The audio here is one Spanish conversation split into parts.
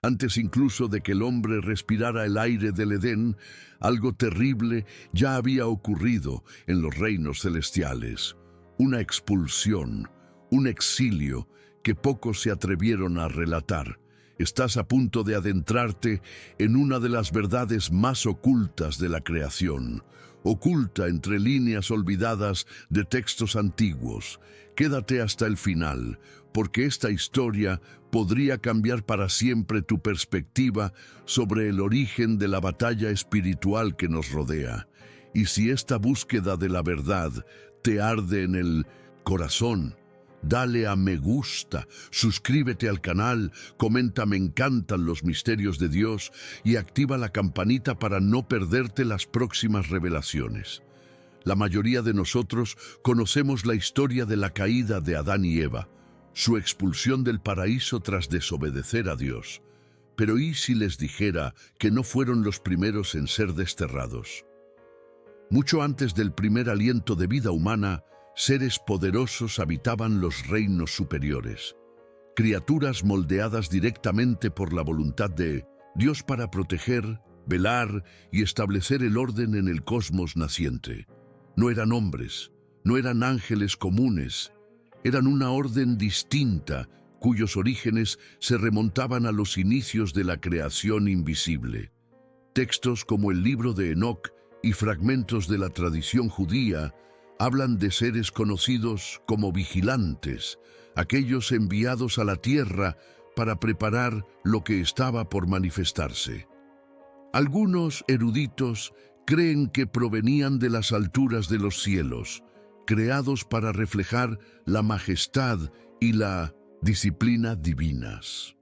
Antes incluso de que el hombre respirara el aire del Edén, algo terrible ya había ocurrido en los reinos celestiales. Una expulsión, un exilio que pocos se atrevieron a relatar. Estás a punto de adentrarte en una de las verdades más ocultas de la creación, oculta entre líneas olvidadas de textos antiguos. Quédate hasta el final, porque esta historia podría cambiar para siempre tu perspectiva sobre el origen de la batalla espiritual que nos rodea. Y si esta búsqueda de la verdad te arde en el corazón, dale a me gusta, suscríbete al canal, comenta me encantan los misterios de Dios y activa la campanita para no perderte las próximas revelaciones. La mayoría de nosotros conocemos la historia de la caída de Adán y Eva, su expulsión del paraíso tras desobedecer a Dios. Pero ¿y si les dijera que no fueron los primeros en ser desterrados? Mucho antes del primer aliento de vida humana, seres poderosos habitaban los reinos superiores, criaturas moldeadas directamente por la voluntad de Dios para proteger, velar y establecer el orden en el cosmos naciente. No eran hombres, no eran ángeles comunes, eran una orden distinta cuyos orígenes se remontaban a los inicios de la creación invisible. Textos como el libro de Enoc y fragmentos de la tradición judía hablan de seres conocidos como vigilantes, aquellos enviados a la tierra para preparar lo que estaba por manifestarse. Algunos eruditos creen que provenían de las alturas de los cielos, creados para reflejar la majestad y la disciplina divinas.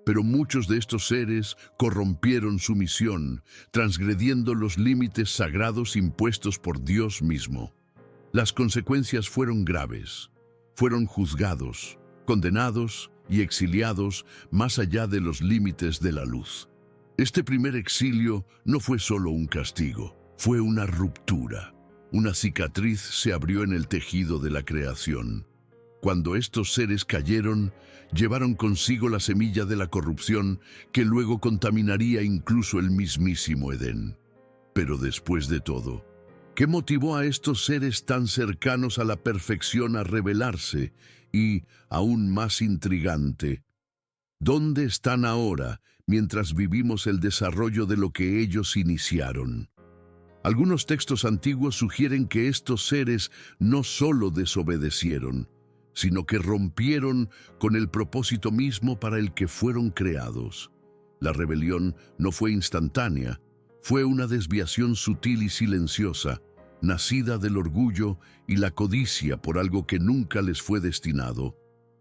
Pero muchos de estos seres corrompieron su misión, transgrediendo los límites sagrados impuestos por Dios mismo. Las consecuencias fueron graves. Fueron juzgados, condenados y exiliados más allá de los límites de la luz. Este primer exilio no fue solo un castigo, fue una ruptura. Una cicatriz se abrió en el tejido de la creación. Cuando estos seres cayeron, llevaron consigo la semilla de la corrupción que luego contaminaría incluso el mismísimo Edén. Pero después de todo, ¿qué motivó a estos seres tan cercanos a la perfección a rebelarse? Y, aún más intrigante, ¿dónde están ahora mientras vivimos el desarrollo de lo que ellos iniciaron? Algunos textos antiguos sugieren que estos seres no solo desobedecieron, sino que rompieron con el propósito mismo para el que fueron creados. La rebelión no fue instantánea, fue una desviación sutil y silenciosa, nacida del orgullo y la codicia por algo que nunca les fue destinado.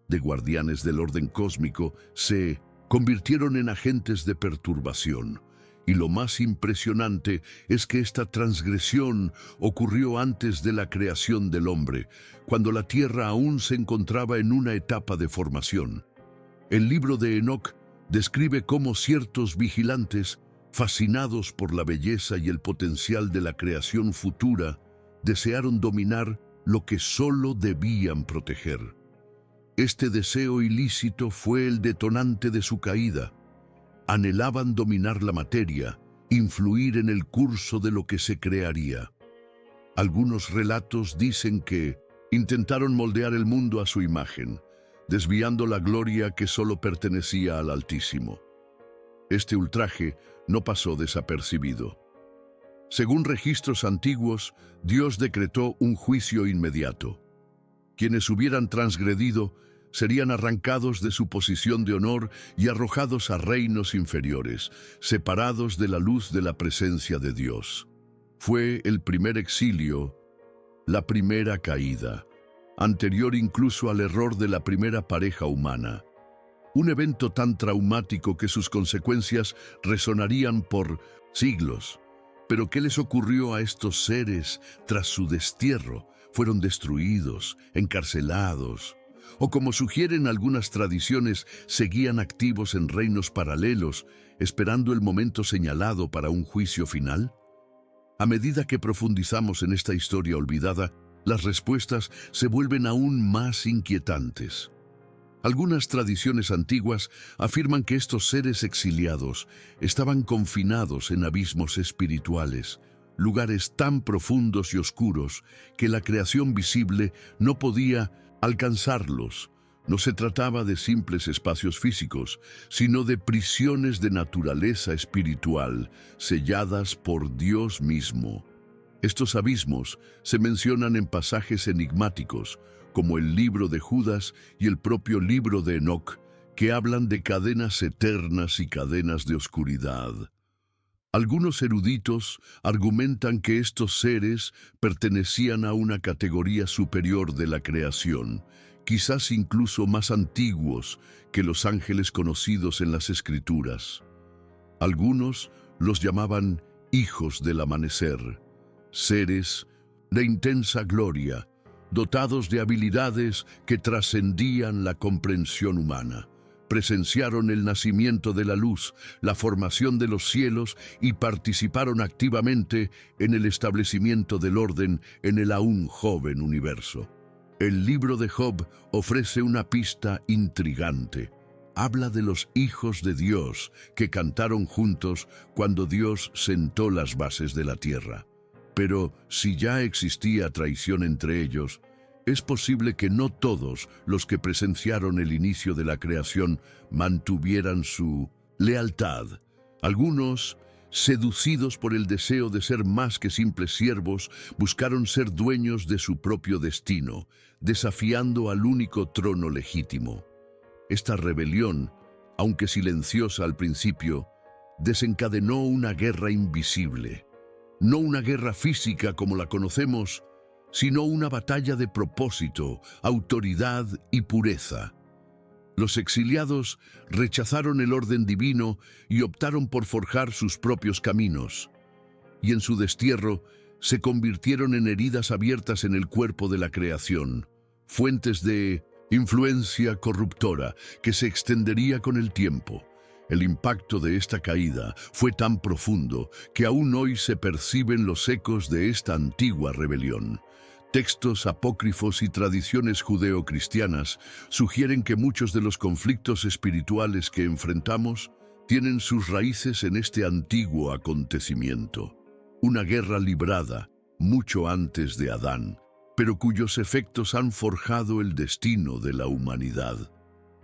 De guardianes del orden cósmico se convirtieron en agentes de perturbación. Y lo más impresionante es que esta transgresión ocurrió antes de la creación del hombre, cuando la tierra aún se encontraba en una etapa de formación. El libro de Enoc describe cómo ciertos vigilantes, fascinados por la belleza y el potencial de la creación futura, desearon dominar lo que solo debían proteger. Este deseo ilícito fue el detonante de su caída. Anhelaban dominar la materia, influir en el curso de lo que se crearía. Algunos relatos dicen que intentaron moldear el mundo a su imagen, desviando la gloria que solo pertenecía al Altísimo. Este ultraje no pasó desapercibido. Según registros antiguos, Dios decretó un juicio inmediato. Quienes hubieran transgredido serían arrancados de su posición de honor y arrojados a reinos inferiores, separados de la luz de la presencia de Dios. Fue el primer exilio, la primera caída, anterior incluso al error de la primera pareja humana. Un evento tan traumático que sus consecuencias resonarían por siglos. Pero ¿qué les ocurrió a estos seres tras su destierro? Fueron destruidos, encarcelados, o como sugieren algunas tradiciones, seguían activos en reinos paralelos, esperando el momento señalado para un juicio final. A medida que profundizamos en esta historia olvidada, las respuestas se vuelven aún más inquietantes. Algunas tradiciones antiguas afirman que estos seres exiliados estaban confinados en abismos espirituales, lugares tan profundos y oscuros que la creación visible no podía alcanzarlos. No se trataba de simples espacios físicos, sino de prisiones de naturaleza espiritual, selladas por Dios mismo. Estos abismos se mencionan en pasajes enigmáticos, como el libro de Judas y el propio libro de Enoc, que hablan de cadenas eternas y cadenas de oscuridad. Algunos eruditos argumentan que estos seres pertenecían a una categoría superior de la creación, quizás incluso más antiguos que los ángeles conocidos en las Escrituras. Algunos los llamaban hijos del amanecer, seres de intensa gloria, dotados de habilidades que trascendían la comprensión humana. Presenciaron el nacimiento de la luz, la formación de los cielos y participaron activamente en el establecimiento del orden en el aún joven universo. El libro de Job ofrece una pista intrigante. Habla de los hijos de Dios que cantaron juntos cuando Dios sentó las bases de la tierra. Pero si ya existía traición entre ellos, es posible que no todos los que presenciaron el inicio de la creación mantuvieran su lealtad. Algunos, seducidos por el deseo de ser más que simples siervos, buscaron ser dueños de su propio destino, desafiando al único trono legítimo. Esta rebelión, aunque silenciosa al principio, desencadenó una guerra invisible. No una guerra física como la conocemos, sino una batalla de propósito, autoridad y pureza. Los exiliados rechazaron el orden divino y optaron por forjar sus propios caminos, y en su destierro se convirtieron en heridas abiertas en el cuerpo de la creación, fuentes de influencia corruptora que se extendería con el tiempo. El impacto de esta caída fue tan profundo que aún hoy se perciben los ecos de esta antigua rebelión. Textos apócrifos y tradiciones judeo-cristianas sugieren que muchos de los conflictos espirituales que enfrentamos tienen sus raíces en este antiguo acontecimiento. Una guerra librada mucho antes de Adán, pero cuyos efectos han forjado el destino de la humanidad.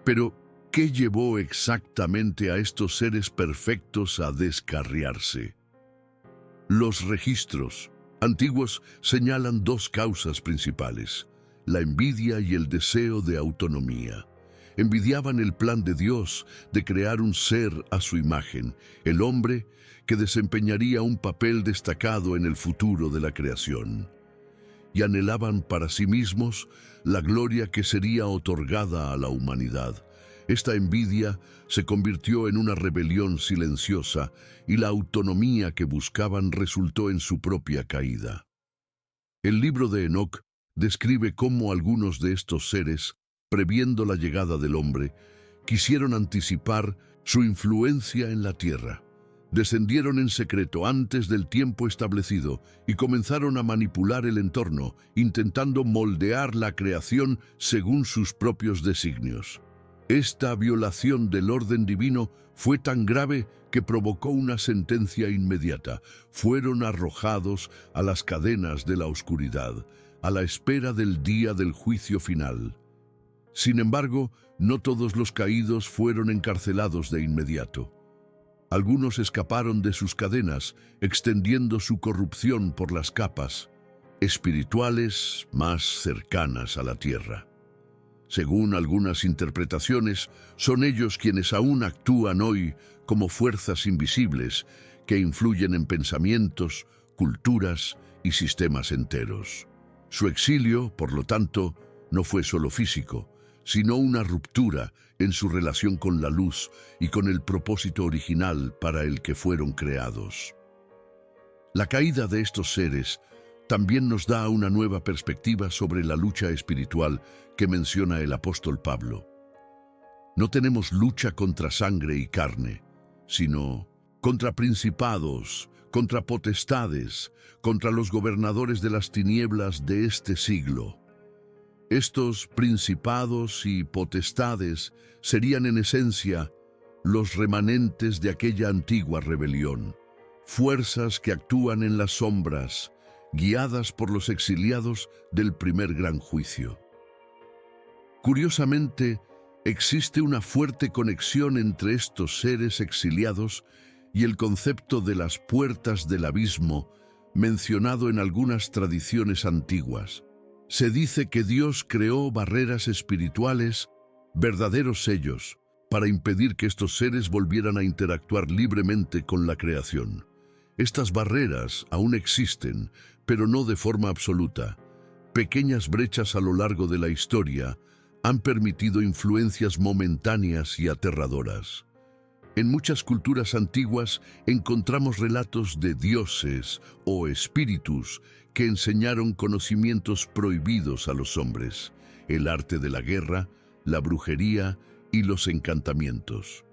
Pero, ¿qué llevó exactamente a estos seres perfectos a descarriarse? Los registros antiguos señalan dos causas principales: la envidia y el deseo de autonomía. Envidiaban el plan de Dios de crear un ser a su imagen, el hombre que desempeñaría un papel destacado en el futuro de la creación. Y anhelaban para sí mismos la gloria que sería otorgada a la humanidad. Esta envidia se convirtió en una rebelión silenciosa y la autonomía que buscaban resultó en su propia caída. El libro de Enoc describe cómo algunos de estos seres, previendo la llegada del hombre, quisieron anticipar su influencia en la tierra. Descendieron en secreto antes del tiempo establecido y comenzaron a manipular el entorno, intentando moldear la creación según sus propios designios. Esta violación del orden divino fue tan grave que provocó una sentencia inmediata. Fueron arrojados a las cadenas de la oscuridad, a la espera del día del juicio final. Sin embargo, no todos los caídos fueron encarcelados de inmediato. Algunos escaparon de sus cadenas, extendiendo su corrupción por las capas espirituales más cercanas a la tierra. Según algunas interpretaciones, son ellos quienes aún actúan hoy como fuerzas invisibles que influyen en pensamientos, culturas y sistemas enteros. Su exilio, por lo tanto, no fue solo físico, sino una ruptura en su relación con la luz y con el propósito original para el que fueron creados. La caída de estos seres también nos da una nueva perspectiva sobre la lucha espiritual que menciona el apóstol Pablo. No tenemos lucha contra sangre y carne, sino contra principados, contra potestades, contra los gobernadores de las tinieblas de este siglo. Estos principados y potestades serían en esencia los remanentes de aquella antigua rebelión, fuerzas que actúan en las sombras, guiadas por los exiliados del primer gran juicio. Curiosamente, existe una fuerte conexión entre estos seres exiliados y el concepto de las puertas del abismo mencionado en algunas tradiciones antiguas. Se dice que Dios creó barreras espirituales, verdaderos sellos, para impedir que estos seres volvieran a interactuar libremente con la creación. Estas barreras aún existen, pero no de forma absoluta. Pequeñas brechas a lo largo de la historia han permitido influencias momentáneas y aterradoras. En muchas culturas antiguas encontramos relatos de dioses o espíritus que enseñaron conocimientos prohibidos a los hombres, el arte de la guerra, la brujería y los encantamientos.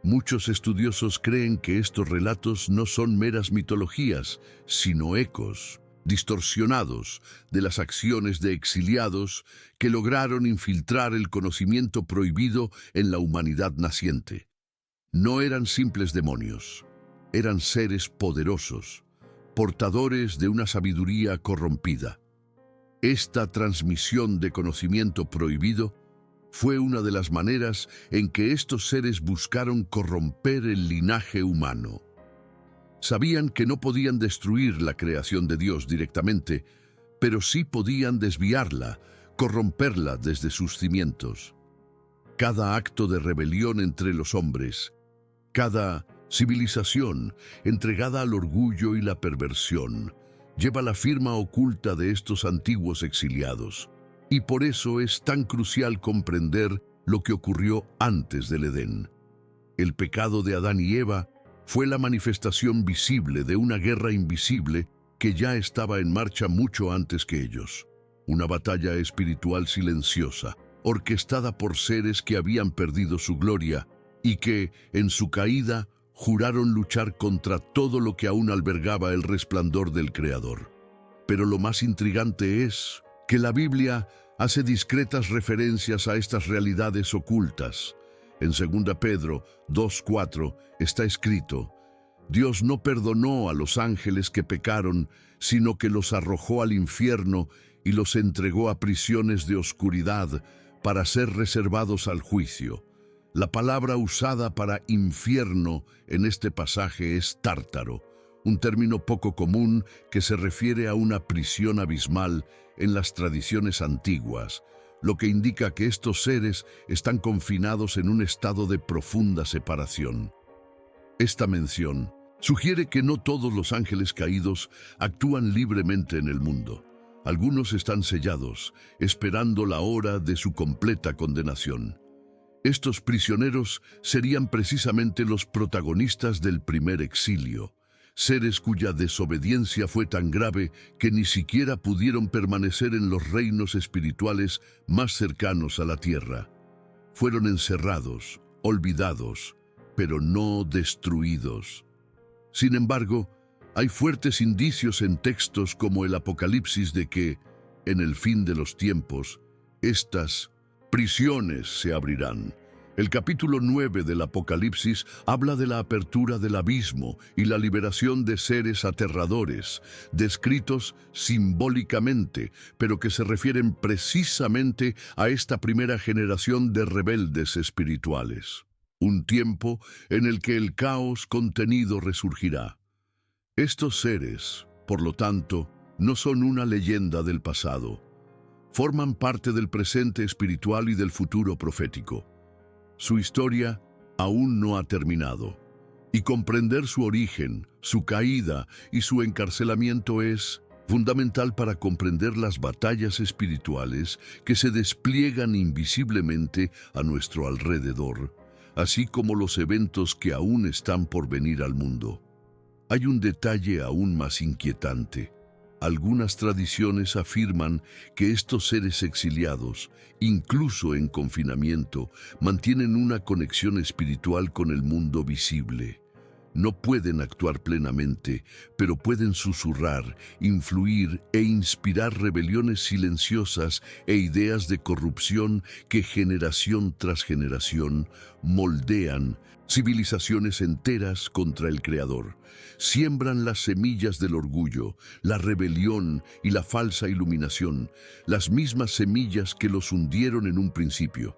Muchos estudiosos creen que estos relatos no son meras mitologías, sino ecos distorsionados de las acciones de exiliados que lograron infiltrar el conocimiento prohibido en la humanidad naciente. No eran simples demonios, eran seres poderosos, portadores de una sabiduría corrompida. Esta transmisión de conocimiento prohibido fue una de las maneras en que estos seres buscaron corromper el linaje humano. Sabían que no podían destruir la creación de Dios directamente, pero sí podían desviarla, corromperla desde sus cimientos. Cada acto de rebelión entre los hombres, cada civilización entregada al orgullo y la perversión, lleva la firma oculta de estos antiguos exiliados. Y por eso es tan crucial comprender lo que ocurrió antes del Edén. El pecado de Adán y Eva fue la manifestación visible de una guerra invisible que ya estaba en marcha mucho antes que ellos. Una batalla espiritual silenciosa, orquestada por seres que habían perdido su gloria y que, en su caída, juraron luchar contra todo lo que aún albergaba el resplandor del Creador. Pero lo más intrigante es que la Biblia hace discretas referencias a estas realidades ocultas. En 2 Pedro 2:4 está escrito: Dios no perdonó a los ángeles que pecaron, sino que los arrojó al infierno y los entregó a prisiones de oscuridad para ser reservados al juicio. La palabra usada para infierno en este pasaje es tártaro, un término poco común que se refiere a una prisión abismal en las tradiciones antiguas, lo que indica que estos seres están confinados en un estado de profunda separación. Esta mención sugiere que no todos los ángeles caídos actúan libremente en el mundo. Algunos están sellados, esperando la hora de su completa condenación. Estos prisioneros serían precisamente los protagonistas del primer exilio, seres cuya desobediencia fue tan grave que ni siquiera pudieron permanecer en los reinos espirituales más cercanos a la tierra. Fueron encerrados, olvidados, pero no destruidos. Sin embargo, hay fuertes indicios en textos como el Apocalipsis de que, en el fin de los tiempos, estas prisiones se abrirán. El capítulo 9 del Apocalipsis habla de la apertura del abismo y la liberación de seres aterradores, descritos simbólicamente, pero que se refieren precisamente a esta primera generación de rebeldes espirituales. Un tiempo en el que el caos contenido resurgirá. Estos seres, por lo tanto, no son una leyenda del pasado. Forman parte del presente espiritual y del futuro profético. Su historia aún no ha terminado, y comprender su origen, su caída y su encarcelamiento es fundamental para comprender las batallas espirituales que se despliegan invisiblemente a nuestro alrededor, así como los eventos que aún están por venir al mundo. Hay un detalle aún más inquietante. Algunas tradiciones afirman que estos seres exiliados, incluso en confinamiento, mantienen una conexión espiritual con el mundo visible. No pueden actuar plenamente, pero pueden susurrar, influir e inspirar rebeliones silenciosas e ideas de corrupción que generación tras generación moldean civilizaciones enteras contra el Creador. Siembran las semillas del orgullo, la rebelión y la falsa iluminación, las mismas semillas que los hundieron en un principio.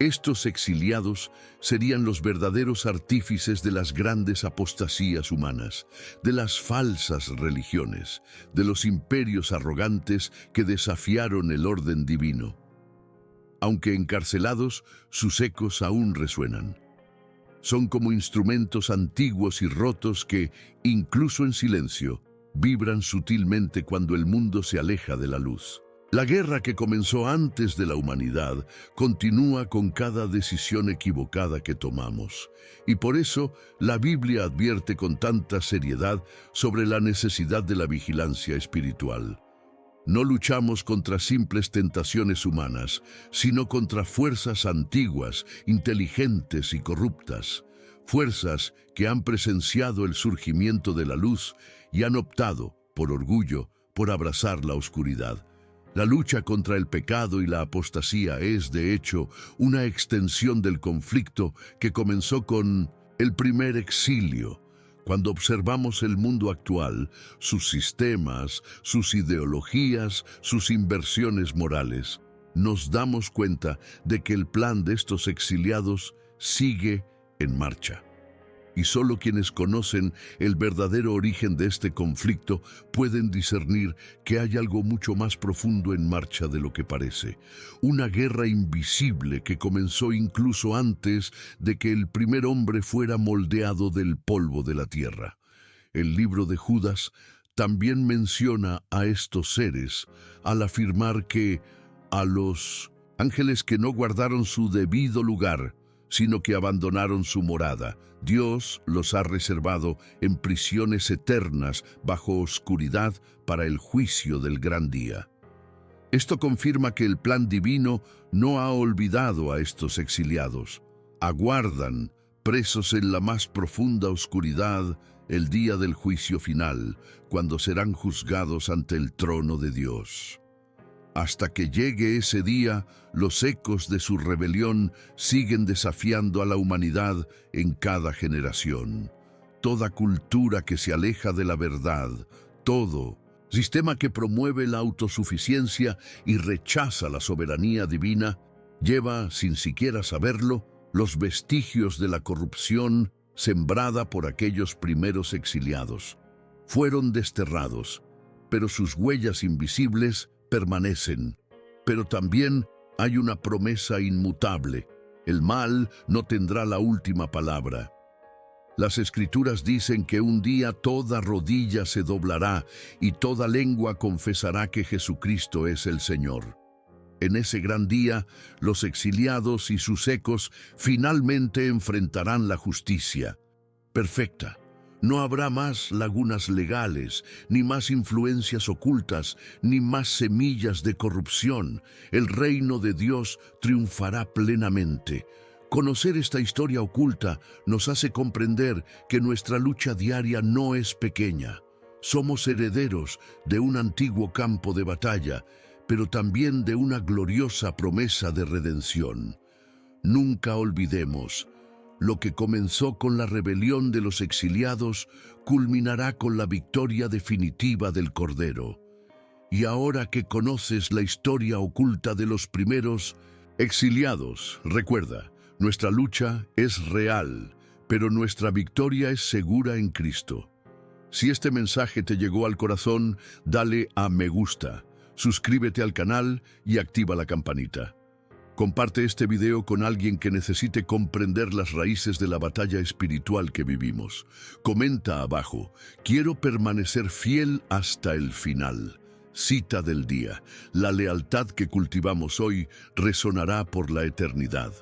Estos exiliados serían los verdaderos artífices de las grandes apostasías humanas, de las falsas religiones, de los imperios arrogantes que desafiaron el orden divino. Aunque encarcelados, sus ecos aún resuenan. Son como instrumentos antiguos y rotos que, incluso en silencio, vibran sutilmente cuando el mundo se aleja de la luz. La guerra que comenzó antes de la humanidad continúa con cada decisión equivocada que tomamos. Y por eso la Biblia advierte con tanta seriedad sobre la necesidad de la vigilancia espiritual. No luchamos contra simples tentaciones humanas, sino contra fuerzas antiguas, inteligentes y corruptas. Fuerzas que han presenciado el surgimiento de la luz y han optado, por orgullo, por abrazar la oscuridad. La lucha contra el pecado y la apostasía es, de hecho, una extensión del conflicto que comenzó con el primer exilio. Cuando observamos el mundo actual, sus sistemas, sus ideologías, sus inversiones morales, nos damos cuenta de que el plan de estos exiliados sigue en marcha. Y solo quienes conocen el verdadero origen de este conflicto pueden discernir que hay algo mucho más profundo en marcha de lo que parece. Una guerra invisible que comenzó incluso antes de que el primer hombre fuera moldeado del polvo de la tierra. El libro de Judas también menciona a estos seres al afirmar que a los ángeles que no guardaron su debido lugar, sino que abandonaron su morada, Dios los ha reservado en prisiones eternas bajo oscuridad para el juicio del gran día. Esto confirma que el plan divino no ha olvidado a estos exiliados. Aguardan, presos en la más profunda oscuridad, el día del juicio final, cuando serán juzgados ante el trono de Dios. Hasta que llegue ese día, los ecos de su rebelión siguen desafiando a la humanidad en cada generación. Toda cultura que se aleja de la verdad, todo sistema que promueve la autosuficiencia y rechaza la soberanía divina, lleva, sin siquiera saberlo, los vestigios de la corrupción sembrada por aquellos primeros exiliados. Fueron desterrados, pero sus huellas invisibles permanecen. Pero también hay una promesa inmutable. El mal no tendrá la última palabra. Las Escrituras dicen que un día toda rodilla se doblará y toda lengua confesará que Jesucristo es el Señor. En ese gran día, los exiliados y sus ecos finalmente enfrentarán la justicia perfecta. No habrá más lagunas legales, ni más influencias ocultas, ni más semillas de corrupción. El reino de Dios triunfará plenamente. Conocer esta historia oculta nos hace comprender que nuestra lucha diaria no es pequeña. Somos herederos de un antiguo campo de batalla, pero también de una gloriosa promesa de redención. Nunca olvidemos: lo que comenzó con la rebelión de los exiliados culminará con la victoria definitiva del Cordero. Y ahora que conoces la historia oculta de los primeros exiliados, recuerda, nuestra lucha es real, pero nuestra victoria es segura en Cristo. Si este mensaje te llegó al corazón, dale a me gusta, suscríbete al canal y activa la campanita. Comparte este video con alguien que necesite comprender las raíces de la batalla espiritual que vivimos. Comenta abajo: quiero permanecer fiel hasta el final. Cita del día: la lealtad que cultivamos hoy resonará por la eternidad.